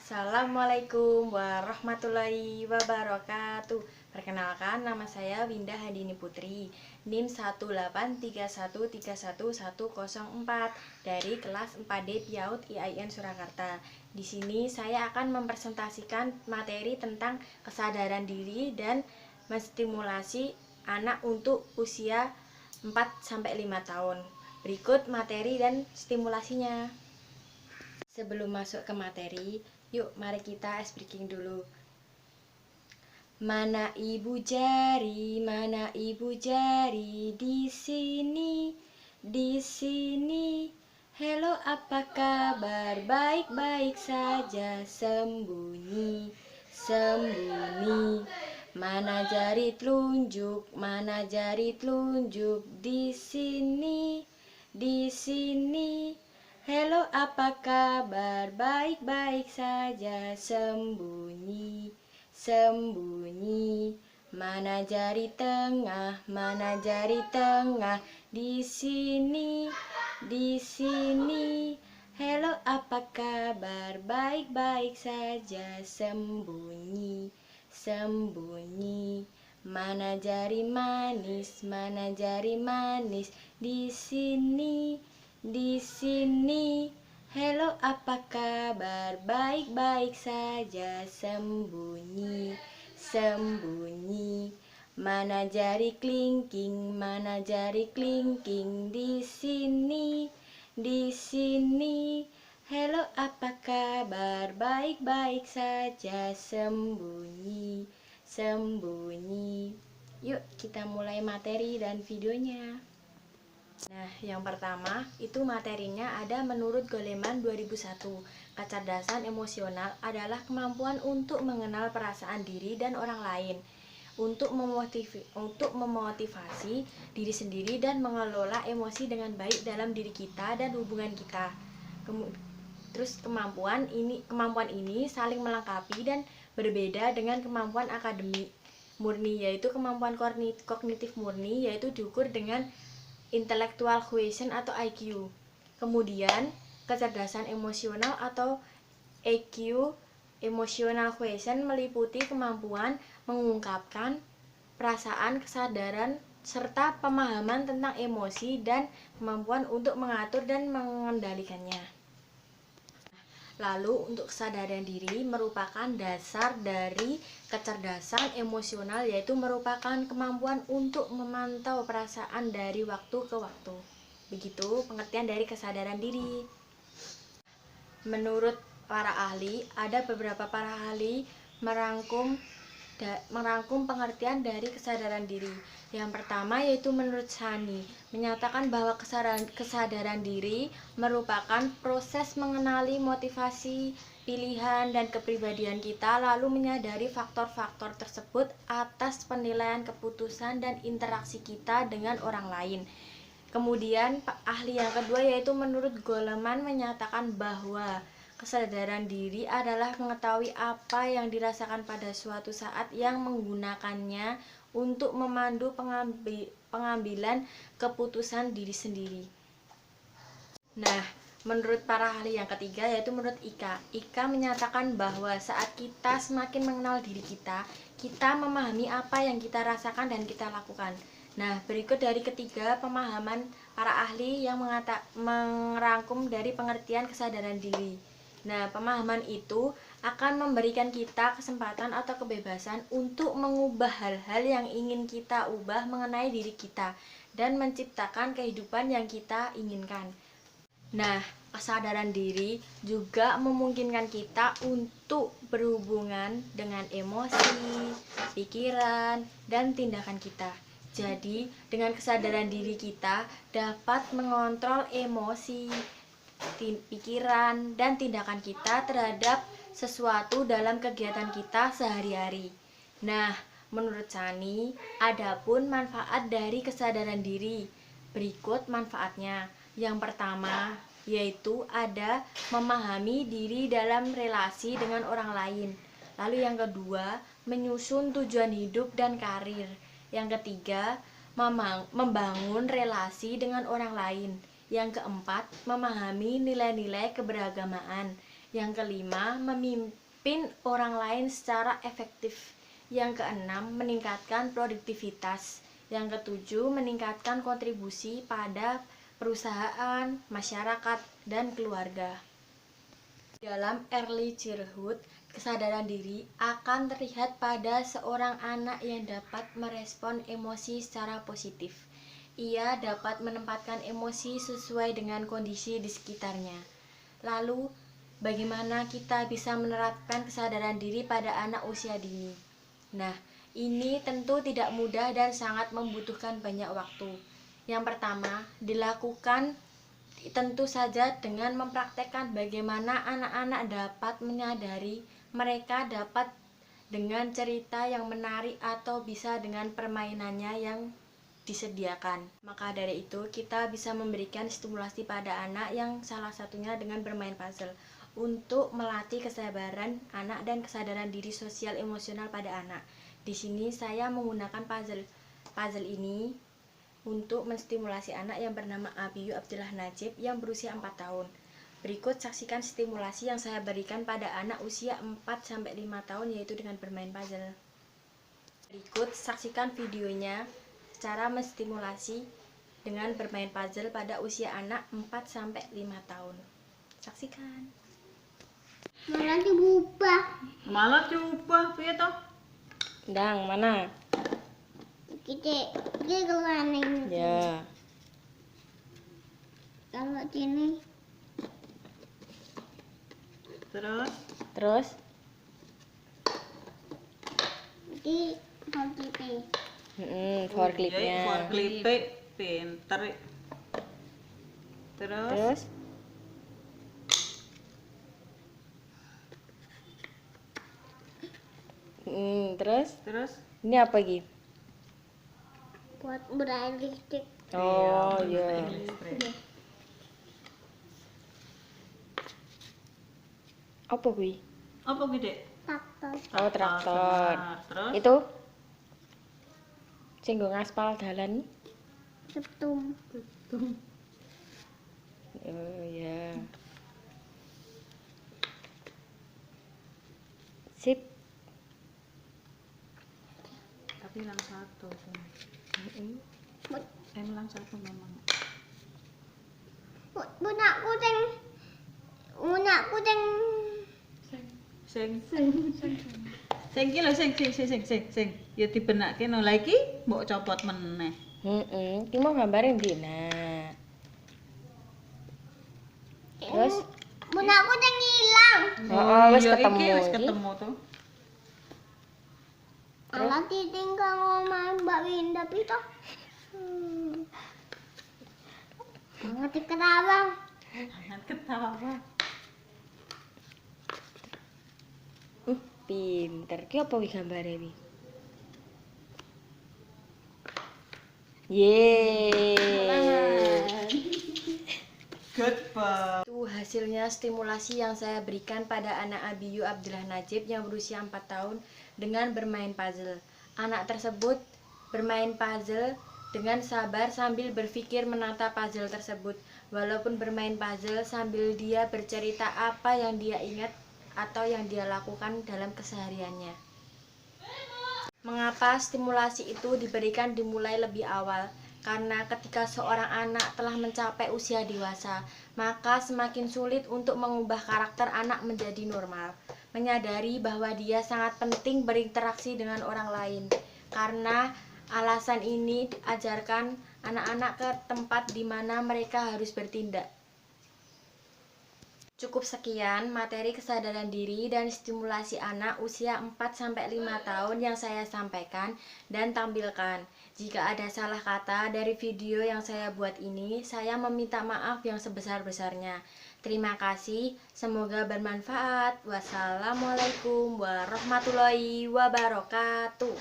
Assalamualaikum warahmatullahi wabarakatuh. Perkenalkan, nama saya Winda Handini Putri, NIM 18313131104 dari kelas 4D PIAUD IAIN Surakarta. Di sini saya akan mempresentasikan materi tentang kesadaran diri dan menstimulasi anak untuk usia 4-5 tahun. Berikut materi dan stimulasinya. Sebelum masuk ke materi, yuk mari kita ice breaking dulu. Mana ibu jari di sini, di sini. Hello, apa kabar? Baik-baik saja, sembunyi, sembunyi. Mana jari telunjuk di sini, di sini. Hello, apa kabar? Baik-baik saja, sembunyi, sembunyi. Mana jari tengah di sini, di sini. Hello, apa kabar? Baik-baik saja, sembunyi, sembunyi. Mana jari manis di sini, di sini. Hello, apa kabar? Baik-baik saja, sembunyi, sembunyi. Mana jari kelingking di sini, di sini. Hello, apa kabar? Baik-baik saja, sembunyi, sembunyi. Yuk kita mulai materi dan videonya. Nah, yang pertama itu materinya ada menurut Goleman 2001. Kecerdasan emosional adalah kemampuan untuk mengenal perasaan diri dan orang lain, untuk memotivasi diri sendiri dan mengelola emosi dengan baik dalam diri kita dan hubungan kita. Terus kemampuan ini saling melengkapi dan berbeda dengan kemampuan akademik murni, yaitu kemampuan kognitif murni, yaitu diukur dengan intellectual quotient atau IQ. Kemudian kecerdasan emosional atau EQ, emotional quotient, meliputi kemampuan mengungkapkan perasaan, kesadaran, serta pemahaman tentang emosi dan kemampuan untuk mengatur dan mengendalikannya. Lalu untuk kesadaran diri merupakan dasar dari kecerdasan emosional, yaitu merupakan kemampuan untuk memantau perasaan dari waktu ke waktu. Begitu pengertian dari kesadaran diri. Menurut para ahli, ada beberapa para ahli merangkum pengertian dari kesadaran diri. Yang pertama yaitu menurut Shani, menyatakan bahwa kesadaran diri merupakan proses mengenali motivasi, pilihan, dan kepribadian kita, lalu menyadari faktor-faktor tersebut atas penilaian, keputusan, dan interaksi kita dengan orang lain. Kemudian ahli yang kedua yaitu menurut Goleman menyatakan bahwa kesadaran diri adalah mengetahui apa yang dirasakan pada suatu saat yang menggunakannya untuk memandu pengambilan keputusan diri sendiri. Nah, menurut para ahli yang ketiga yaitu menurut Ika menyatakan bahwa saat kita semakin mengenal diri kita, kita memahami apa yang kita rasakan dan kita lakukan. Nah, berikut dari ketiga pemahaman para ahli yang merangkum dari pengertian kesadaran diri. Nah, pemahaman itu akan memberikan kita kesempatan atau kebebasan untuk mengubah hal-hal yang ingin kita ubah mengenai diri kita dan menciptakan kehidupan yang kita inginkan. Nah, kesadaran diri juga memungkinkan kita untuk berhubungan dengan emosi, pikiran, dan tindakan kita. Jadi, dengan kesadaran diri kita dapat mengontrol emosi, pikiran, dan tindakan kita terhadap sesuatu dalam kegiatan kita sehari-hari. Nah, menurut Shani, adapun manfaat dari kesadaran diri. Berikut manfaatnya. Yang pertama, yaitu ada memahami diri dalam relasi dengan orang lain. Lalu yang kedua, menyusun tujuan hidup dan karir. Yang ketiga, membangun relasi dengan orang lain. Yang keempat, memahami nilai-nilai keberagamaan. Yang kelima, memimpin orang lain secara efektif. Yang keenam, meningkatkan produktivitas. Yang ketujuh, meningkatkan kontribusi pada perusahaan, masyarakat, dan keluarga. Dalam early childhood, kesadaran diri akan terlihat pada seorang anak yang dapat merespon emosi secara positif. Ia dapat menempatkan emosi sesuai dengan kondisi di sekitarnya. Lalu, bagaimana kita bisa menerapkan kesadaran diri pada anak usia dini? Nah, ini tentu tidak mudah dan sangat membutuhkan banyak waktu. Yang pertama, dilakukan tentu saja dengan mempraktekkan bagaimana anak-anak dapat menyadari mereka dapat dengan cerita yang menarik atau bisa dengan permainannya yang disediakan. Maka dari itu kita bisa memberikan stimulasi pada anak yang salah satunya dengan bermain puzzle untuk melatih kesabaran anak dan kesadaran diri sosial emosional pada anak. Di sini saya menggunakan puzzle ini untuk menstimulasi anak yang bernama Abiyu Abdillah Najib yang berusia 4 tahun. Berikut saksikan stimulasi yang saya berikan pada anak usia 4-5 tahun yaitu dengan bermain puzzle. Berikut saksikan videonya cara menstimulasi dengan bermain puzzle pada usia anak 4-5 tahun. Saksikan. Malah diubah piye toh? Dang, mana? Kita kemana ini? Ya. Kalau sini Terus? di hoki. For clipnya. For clip pinter. Terus? Terus? Ini apa lagi? Buat berani listrik. Oh, iya. Apa kuwi? Apa gede? Traktor. Oh, traktor. Terus? Itu sing nggo ngaspal dalan. Setum. Oh, ya. Sip. Tapi hilang satu tuh. Hilang satu memang. Punakku teng. Sing ki lho sing. Ya dibenakke no lagi mbok copot meneh. Ki mau gambare ndi, Nak? Terus? Punakku teng hilang. Oh, wis iya, ketemu. iki wis ketemu tuh. Alah ditinggal ngomong Mbak Winda pito. Ngerti ketawa. Jangan ketawa. Pinter. Ki apa wi gambare wi? Yeay. Goodbye. Itu hasilnya stimulasi yang saya berikan pada anak Abiyu Abdillah Najib yang berusia 4 tahun dengan bermain puzzle. Anak tersebut bermain puzzle dengan sabar sambil berpikir menata puzzle tersebut. Walaupun bermain puzzle sambil dia bercerita apa yang dia ingat atau yang dia lakukan dalam kesehariannya. Mengapa stimulasi itu diberikan dimulai lebih awal? Karena ketika seorang anak telah mencapai usia dewasa, maka semakin sulit untuk mengubah karakter anak menjadi normal. Menyadari bahwa dia sangat penting berinteraksi dengan orang lain. Karena alasan ini diajarkan anak-anak ke tempat di mana mereka harus bertindak. Cukup sekian materi kesadaran diri dan stimulasi anak usia 4-5 tahun yang saya sampaikan dan tampilkan. Jika ada salah kata dari video yang saya buat ini, saya meminta maaf yang sebesar-besarnya. Terima kasih, semoga bermanfaat. Wassalamualaikum warahmatullahi wabarakatuh.